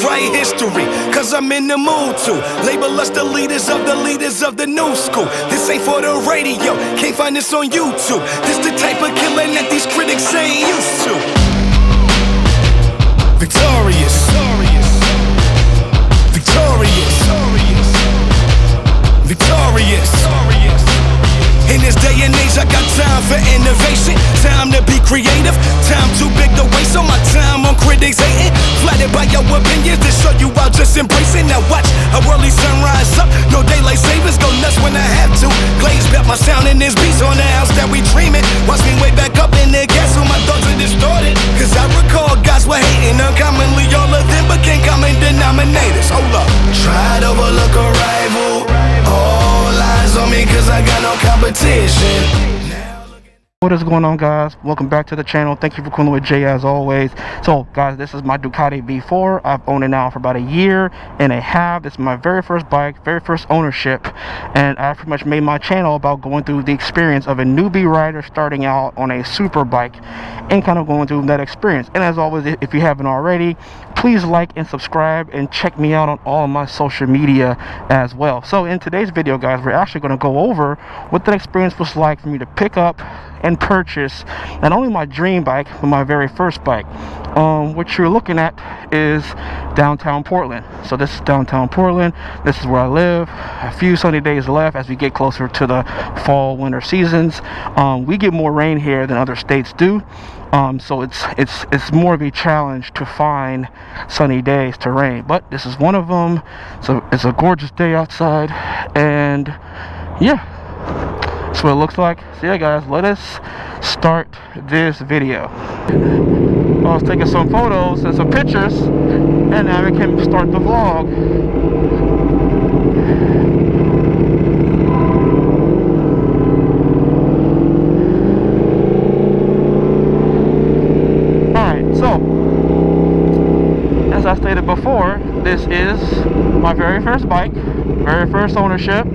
rewrite history, cause I'm in the mood to label us the leaders of the new school. This ain't for the radio, can't find this on YouTube. This the type of killing that these critics ain't used to. Victorious, victorious, victorious. In this day and age, I got time for innovation, time to be creative, time too big to waste on my time on critics hating, flattered by your opinions to show you I'll just embrace it. Now watch a early sunrise up, no daylight savings, go nuts when I have to. Glaze bet my sound in this beats on the house that we dreaming. Watch me way back up in the gas so my thoughts are distorted, cause I recall guys were hating uncommonly, all of them became common denominators. Hold up, try to overlook a rival, all eyes on me cause I got no competition. What is going on, guys? Welcome back to the channel. Thank you for cooling with Jay as always. So guys, this is my Ducati V4. I've owned it now for about a year and a half. This is my very first bike, very first ownership, and I pretty much made my channel about going through the experience of a newbie rider starting out on a super bike and kind of going through that experience. And as always, if you haven't already, please like and subscribe and check me out on all of my social media as well. So in today's video, guys, we're actually going to go over what that experience was like for me to pick up and purchase not only my dream bike but my very first bike. What you're looking at is downtown Portland. So this is downtown Portland. This is where I live. A few sunny days left as we get closer to the fall winter seasons. We get more rain here than other states do, so it's more of a challenge to find sunny days to rain, but this is one of them. So it's a gorgeous day outside, and yeah, that's what it looks like. So yeah, guys, let us start this video. I was taking some photos and some pictures, and now we can start the vlog. Alright, so as I stated before, this is my very first bike, very first ownership.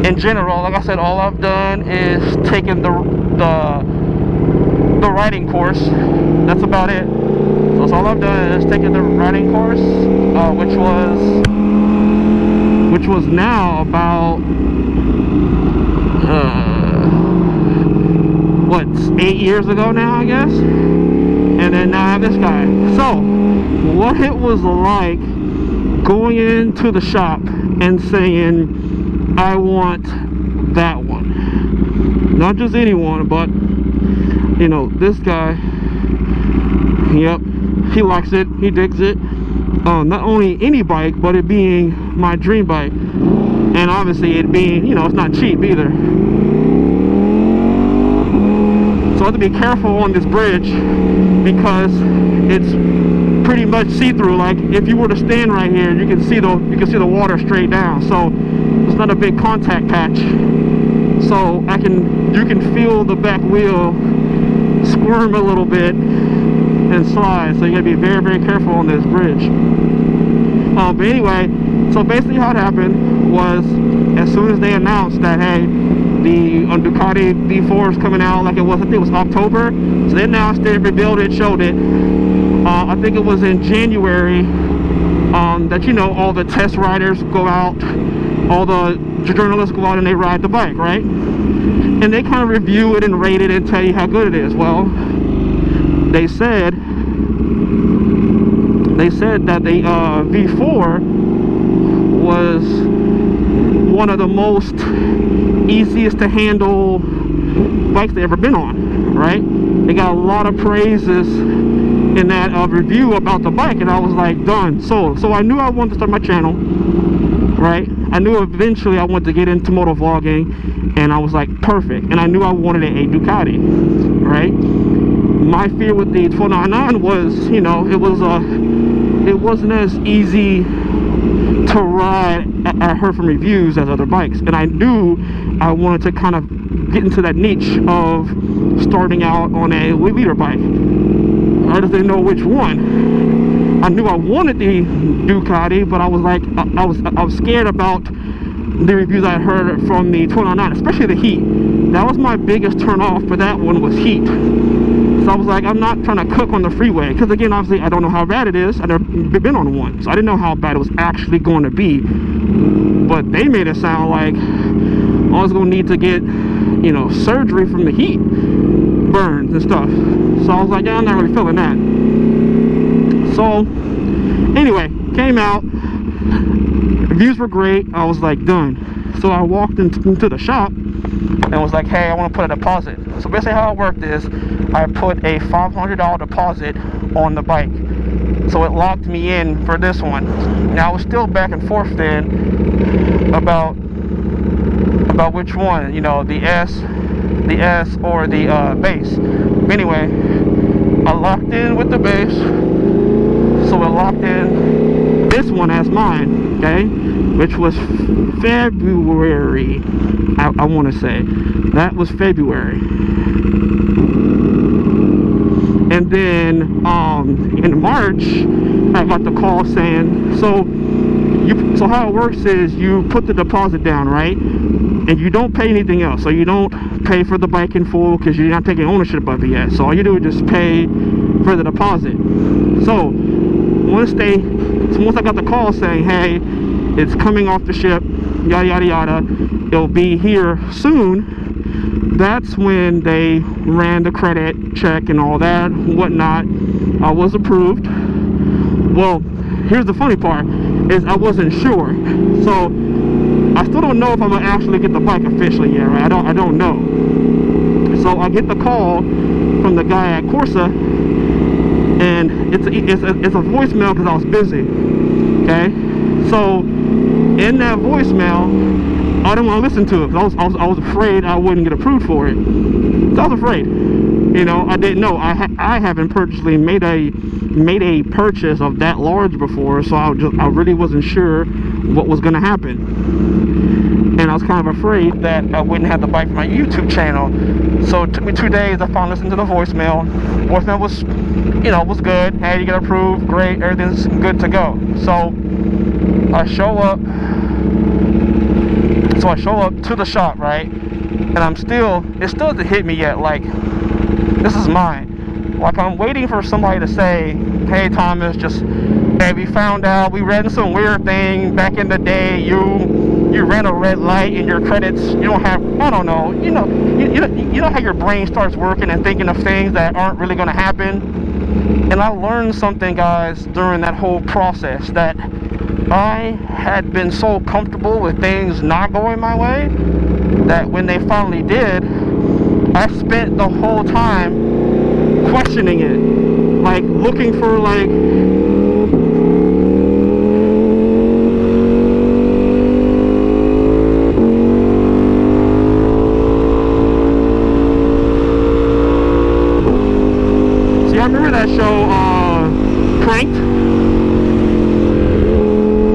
In general, like I said, all I've done is taken the riding course. That's about it. So that's all I've done is taken the riding course, which was now about what, 8 years ago now, I guess. And then now I have this guy. So what it was like going into the shop and saying, I want that one. Not just anyone, but you know, this guy, yep, he likes it, he digs it. Not only any bike, but it being my dream bike, and obviously it being, you know, it's not cheap either. So I have to be careful on this bridge because it's pretty much see-through. Like if you were to stand right here, you can see the water straight down. So it's not a big contact patch. So you can feel the back wheel squirm a little bit and slide. So you gotta be very, very careful on this bridge. But anyway, so basically how it happened was, as soon as they announced that, hey, the Ducati V4 is coming out, like it was, I think it was October. So they announced it, revealed it, showed it. I think it was in January that, you know, all the test riders go out, all the journalists go out and they ride the bike, right? And they kind of review it and rate it and tell you how good it is. Well, they said that the V4 was one of the most easiest to handle bikes they've ever been on, right? They got a lot of praises in that review about the bike, and I was like, done, sold. So I knew I wanted to start my channel, right? I knew eventually I wanted to get into moto vlogging, and I was like, perfect. And I knew I wanted a Ducati, right? My fear with the 499 was, you know, it wasn't as easy to ride. I heard from reviews as other bikes, and I knew I wanted to kind of get into that niche of starting out on a leader bike. I just didn't know which one. I knew I wanted the Ducati, but I was like, I was scared about the reviews I heard from the 499, especially the heat. That was my biggest turn off for that one, was heat. So I was like, I'm not trying to cook on the freeway, because again, obviously I don't know how bad it is. I've never been on one, so I didn't know how bad it was actually going to be. But they made it sound like I was going to need to get, you know, surgery from the heat, burns and stuff. So I was like, yeah, I'm not really feeling that. So anyway, came out, reviews were great. I was like, done. So I walked into the shop and was like, hey, I want to put a deposit. So basically how it worked is I put a $500 deposit on the bike, so it locked me in for this one. Now I was still back and forth then about which one, you know, the S or the base. Anyway, I locked in with the base, so it locked in this one as mine, okay, which was February. I want to say that was February. And then in March I got the call saying, so how it works is you put the deposit down, right, and you don't pay anything else. So you don't pay for the bike in full because you're not taking ownership of it yet. So all you do is just pay for the deposit. So once I got the call saying, hey, it's coming off the ship, yada yada yada, it'll be here soon, that's when they ran the credit check and all that whatnot. I was approved. Well, here's the funny part, is I wasn't sure. So I still don't know if I'm gonna actually get the bike officially yet, right? I don't know. So I get the call from the guy at Corsa, and it's a voicemail because I was busy. Okay, so in that voicemail, I didn't want to listen to it because I was afraid I wouldn't get approved for it. So I was afraid. You know, I didn't know. I haven't purposely made a purchase of that large before, so I really wasn't sure what was going to happen, and I was kind of afraid that I wouldn't have the bike for my YouTube channel. So it took me 2 days. I finally listened to the voicemail. Voicemail was, you know, was good. Hey, you get approved, great, everything's good to go. So I show up to the shop, right, and it still hasn't hit me yet, like, this is mine. Like, I'm waiting for somebody to say, hey Thomas, hey, we found out, we read some weird thing back in the day, you ran a red light and your credits, you don't have, I don't know, you know how your brain starts working and thinking of things that aren't really going to happen. And I learned something, guys, during that whole process, that I had been so comfortable with things not going my way that when they finally did, I spent the whole time questioning it, like looking for like see, I remember that show Pranked.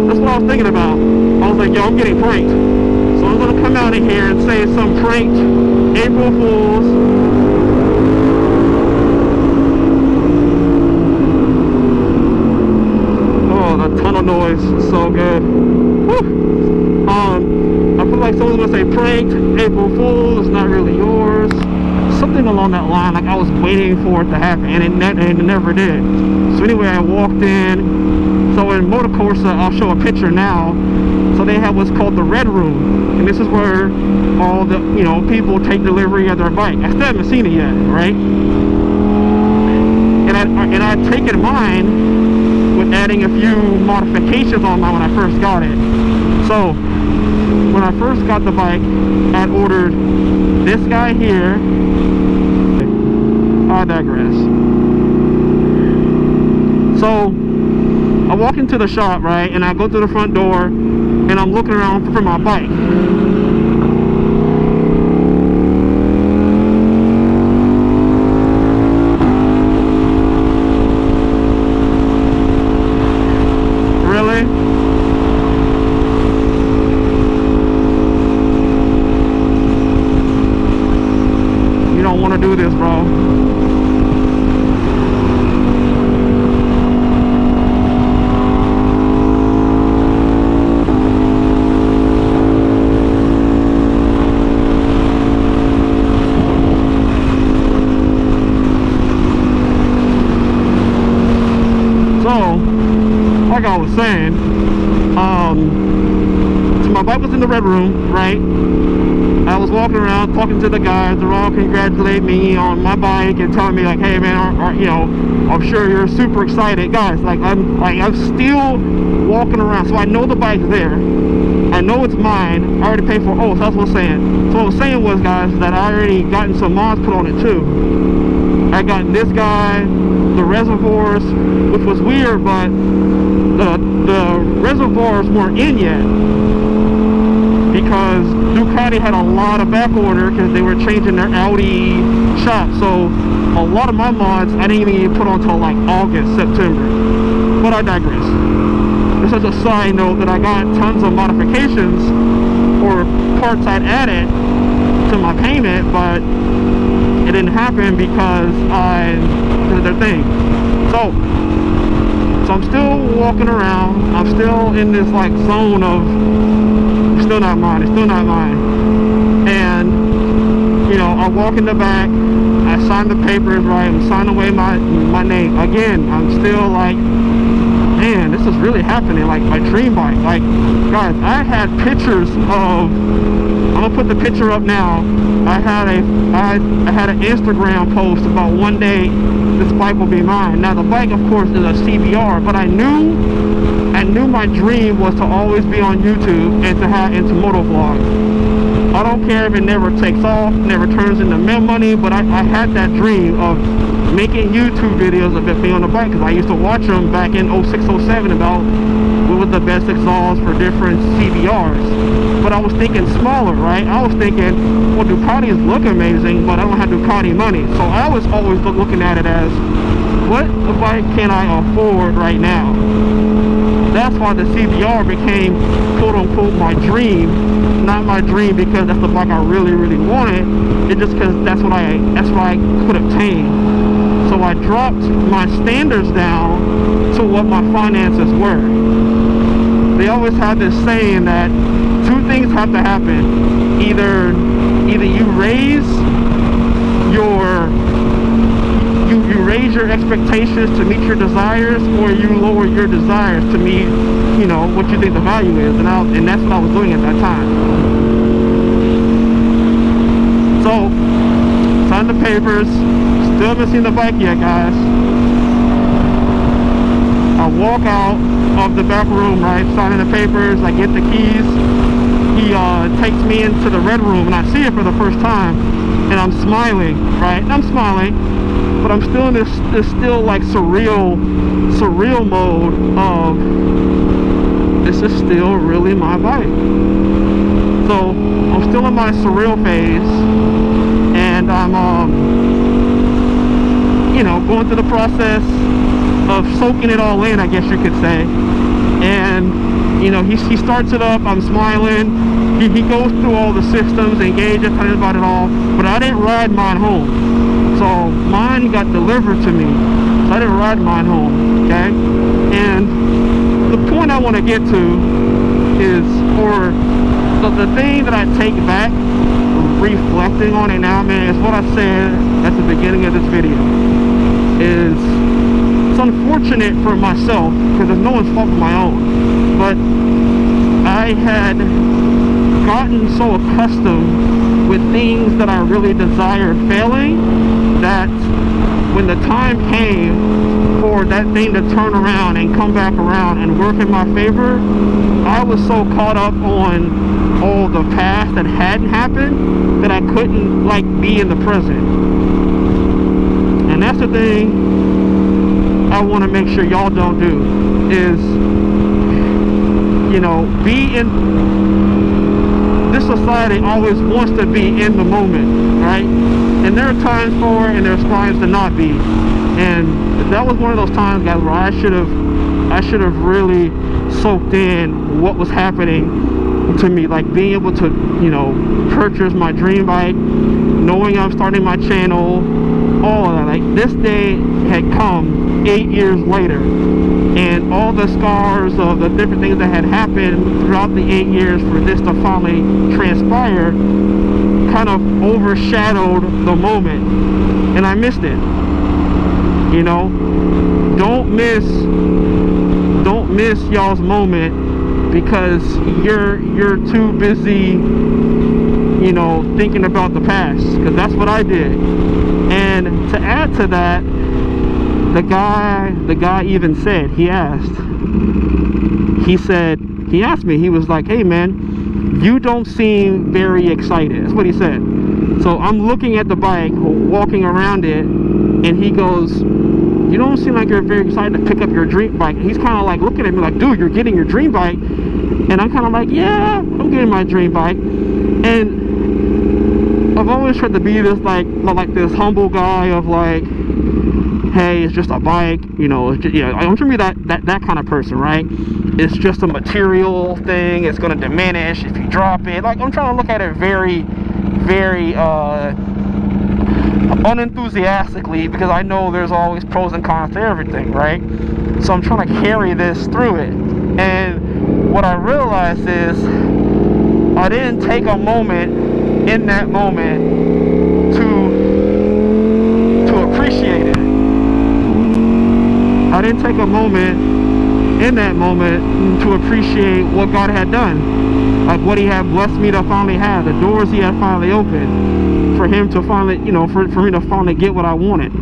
That's what I was thinking about. I was like, yo, I'm getting pranked. So I'm gonna come out of here and say some pranked April Fools. Oh, the tunnel noise is so good. Woo. I feel like someone's gonna say pranked April Fools, it's not really yours. Something along that line, like I was waiting for it to happen, and it never did. So anyway, I walked in. So in Motor Corsa, I'll show a picture now. So they have what's called the Red Room, and this is where all the, you know, people take delivery of their bike. I still haven't seen it yet, right? And I'd taken mine with adding a few modifications on mine when I first got it. So when I first got the bike, I'd ordered this guy here. I digress. So I walk into the shop, right, and I go to the front door, and I'm looking around for my bike. Really? You don't want to do this, bro. So my bike was in the red room, right? I was walking around talking to the guys. They're all congratulating me on my bike and telling me like, hey man, you know, I'm sure you're super excited. Guys, I'm still walking around, so I know the bike's there. I know it's mine. I already paid for it. Oh, so that's what I was saying. So what I was saying was, guys, that I already gotten some mods put on it too. I got this guy, the reservoirs, which was weird, but the reservoirs weren't in yet because Ducati had a lot of back order because they were changing their Audi shop. So a lot of my mods I didn't even put on until like August, September. But I digress. This is a side note that I got tons of modifications or parts I'd added to my payment, but it didn't happen because I did their thing. So I'm still walking around. I'm still in this like zone of it's still not mine, it's still not mine. And you know, I walk in the back, I sign the papers, right? I'm signing away my name. Again, I'm still like, man, this is really happening. Like my dream bike. Like, guys, I had pictures of, I'm gonna put the picture up now. I had an Instagram post about one day this bike will be mine. Now the bike, of course, is a CBR, but I knew my dream was to always be on YouTube and to have into moto vlogs. I don't care if it never takes off, never turns into money, but I had that dream of making YouTube videos of it being on the bike, because I used to watch them back in 06, 07 about what was the best exhaust for different CBRs. But I was thinking smaller, right? I was thinking, well, Ducatis look amazing, but I don't have Ducati money. So I was always looking at it as, what bike can I afford right now? That's why the CBR became quote-unquote my dream. Not my dream because that's the bike I really, really wanted. It's just because that's what I could obtain. So I dropped my standards down to what my finances were. They always have this saying that two things have to happen. Either you raise your expectations to meet your desires, or you lower your desires to meet, you know, what you think the value is. And that's what I was doing at that time. So, signed the papers. Still haven't seen the bike yet, guys. I walk out of the back room, right, signing the papers. I get the keys. He takes me into the red room, and I see it for the first time, and I'm smiling, right? And I'm smiling, but I'm still in this still like surreal mode of this is still really my bike. So I'm still in my surreal phase, and I'm you know, going through the process of soaking it all in, I guess you could say. And you know, he starts it up, I'm smiling. He goes through all the systems, engages, tells about it all, but I didn't ride mine home. So mine got delivered to me, so I didn't ride mine home, okay? And the point I want to get to is, or the thing that I take back, reflecting on it now, man, is what I said at the beginning of this video. Is it's unfortunate for myself, because it's no one's fault but my own, but I had gotten so accustomed with things that I really desired failing, that when the time came for that thing to turn around and come back around and work in my favor, I was so caught up on all the past that hadn't happened that I couldn't like be in the present. And that's the thing I want to make sure y'all don't do, is, you know, be in this society always wants to be in the moment, right? And there are times for it, and there's times to not be. And that was one of those times, guys, where I should have really soaked in what was happening to me, like being able to, you know, purchase my dream bike, knowing I'm starting my channel, all of that. Like, this day had come 8 years later, and all the scars of the different things that had happened throughout the 8 years for this to finally transpire kind of overshadowed the moment, and I missed it. You know, don't miss y'all's moment because you're too busy, you know, thinking about the past, because that's what I did. And to add to that, the guy even said, he asked me, he was like, hey man, you don't seem very excited. That's what he said. So I'm looking at the bike, walking around it, and he goes, you don't seem like you're very excited to pick up your dream bike. And he's kind of like looking at me like, dude, you're getting your dream bike? And I'm kind of like, yeah, I'm getting my dream bike. And I've always tried to be this like this humble guy of like, hey, it's just a bike, you know. It's just, you know, I'm trying to be that kind of person, right? It's just a material thing. It's going to diminish if you drop it. Like, I'm trying to look at it very, very unenthusiastically, because I know there's always pros and cons to everything, right? So I'm trying to carry this through it. And what I realized is I didn't take a moment in that moment to appreciate it. I didn't take a moment in that moment to appreciate what God had done, like what he had blessed me to finally have, the doors he had finally opened for him to finally, you know, for me to finally get what I wanted.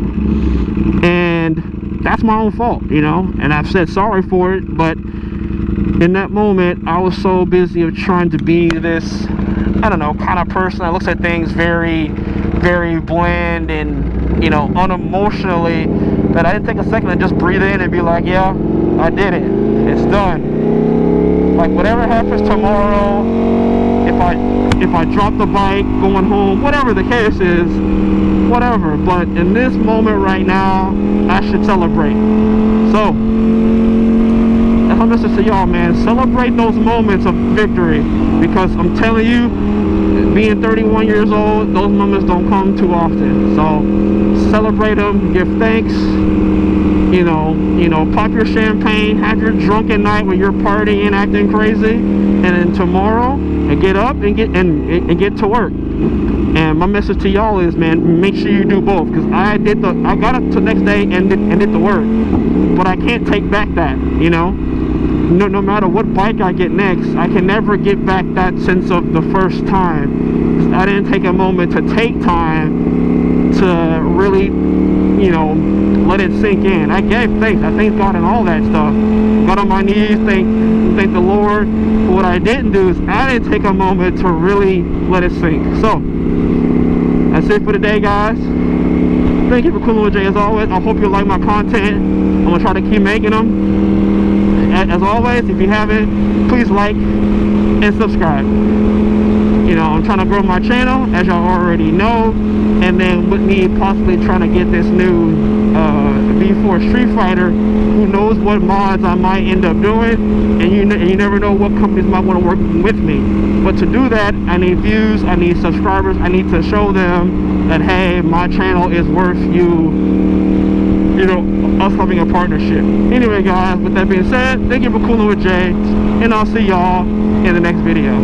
And that's my own fault, you know, and I've said sorry for it, but in that moment I was so busy of trying to be this, I don't know, kind of person that looks at things very, very bland and, you know, unemotionally, that I didn't take a second to just breathe in and be like, yeah, I did it. It's done. Like, whatever happens tomorrow, if I drop the bike going home, whatever the case is, whatever. But in this moment right now, I should celebrate. So that's my message to y'all, man. Celebrate those moments of victory, because I'm telling you, being 31 years old, those moments don't come too often. So celebrate them, give thanks, you know, pop your champagne, have your drunken night when you're partying, acting crazy, and then tomorrow, and get up and get to work. And my message to y'all is, man, make sure you do both, because I got up the next day and did the work, but I can't take back that, you know. No matter what bike I get next, I can never get back that sense of the first time. I didn't take a moment to take time to really, you know, let it sink in. I gave thanks. I thank God and all that stuff. Got on my knees, thank the Lord. But what I didn't do is I didn't take a moment to really let it sink. So that's it for today, guys. Thank you for cooling with Jay as always. I hope you like my content. I'm gonna try to keep making them. As always, if you haven't, please like and subscribe. You know, I'm trying to grow my channel, as y'all already know, and then with me possibly trying to get this new V4 Street Fighter, who knows what mods I might end up doing, and you never know what companies might want to work with me. But to do that, I need views, I need subscribers, I need to show them that, hey, my channel is worth you know, us having a partnership. Anyway, guys, with that being said, thank you for cooling with Jay, and I'll see y'all in the next video.